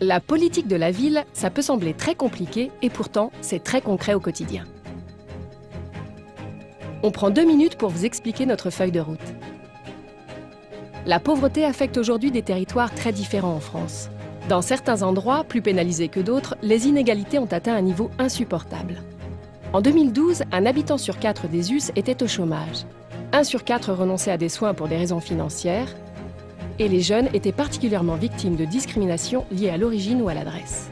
La politique de la ville, ça peut sembler très compliqué et pourtant, c'est très concret au quotidien. On prend 2 minutes pour vous expliquer notre feuille de route. La pauvreté affecte aujourd'hui des territoires très différents en France. Dans certains endroits, plus pénalisés que d'autres, les inégalités ont atteint un niveau insupportable. En 2012, un habitant sur 4 des US était au chômage. 1 sur 4 renonçait à des soins pour des raisons financières. Et les jeunes étaient particulièrement victimes de discrimination liée à l'origine ou à l'adresse.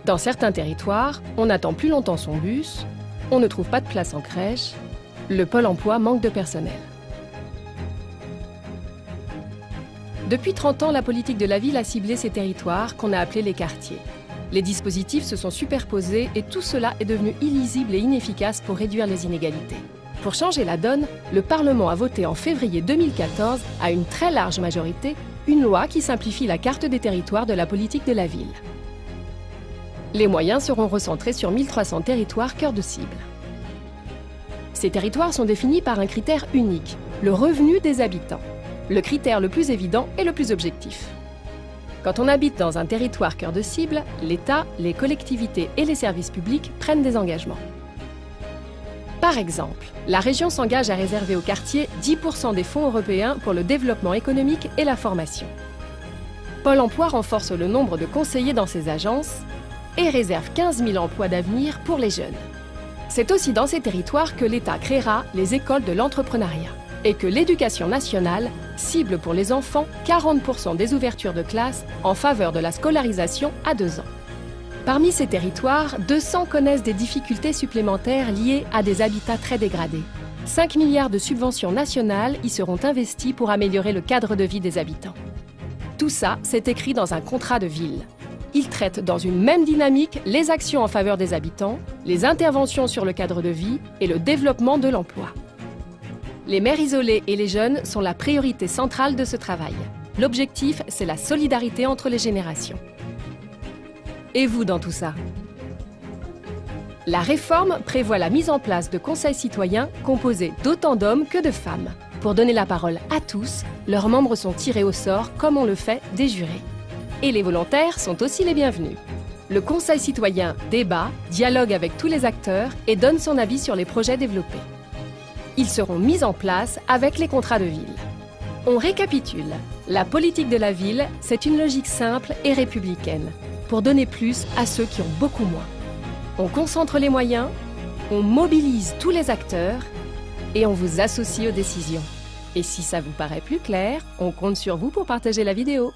Dans certains territoires, on attend plus longtemps son bus, on ne trouve pas de place en crèche, le Pôle emploi manque de personnel. Depuis 30 ans, la politique de la ville a ciblé ces territoires qu'on a appelés les quartiers. Les dispositifs se sont superposés et tout cela est devenu illisible et inefficace pour réduire les inégalités. Pour changer la donne, le Parlement a voté en février 2014, à une très large majorité, une loi qui simplifie la carte des territoires de la politique de la ville. Les moyens seront recentrés sur 1300 territoires cœurs de cible. Ces territoires sont définis par un critère unique, le revenu des habitants. Le critère le plus évident et le plus objectif. Quand on habite dans un territoire cœur de cible, l'État, les collectivités et les services publics prennent des engagements. Par exemple, la région s'engage à réserver au quartier 10% des fonds européens pour le développement économique et la formation. Pôle emploi renforce le nombre de conseillers dans ses agences et réserve 15 000 emplois d'avenir pour les jeunes. C'est aussi dans ces territoires que l'État créera les écoles de l'entrepreneuriat et que l'Éducation nationale cible pour les enfants 40% des ouvertures de classes en faveur de la scolarisation à 2 ans. Parmi ces territoires, 200 connaissent des difficultés supplémentaires liées à des habitats très dégradés. 5 milliards de subventions nationales y seront investies pour améliorer le cadre de vie des habitants. Tout ça, c'est écrit dans un contrat de ville. Il traite dans une même dynamique les actions en faveur des habitants, les interventions sur le cadre de vie et le développement de l'emploi. Les mères isolées et les jeunes sont la priorité centrale de ce travail. L'objectif, c'est la solidarité entre les générations. Et vous dans tout ça? La réforme prévoit la mise en place de conseils citoyens composés d'autant d'hommes que de femmes. Pour donner la parole à tous, leurs membres sont tirés au sort comme on le fait des jurés. Et les volontaires sont aussi les bienvenus. Le conseil citoyen débat, dialogue avec tous les acteurs et donne son avis sur les projets développés. Ils seront mis en place avec les contrats de ville. On récapitule. La politique de la ville, c'est une logique simple et républicaine, pour donner plus à ceux qui ont beaucoup moins. On concentre les moyens, on mobilise tous les acteurs et on vous associe aux décisions. Et si ça vous paraît plus clair, on compte sur vous pour partager la vidéo.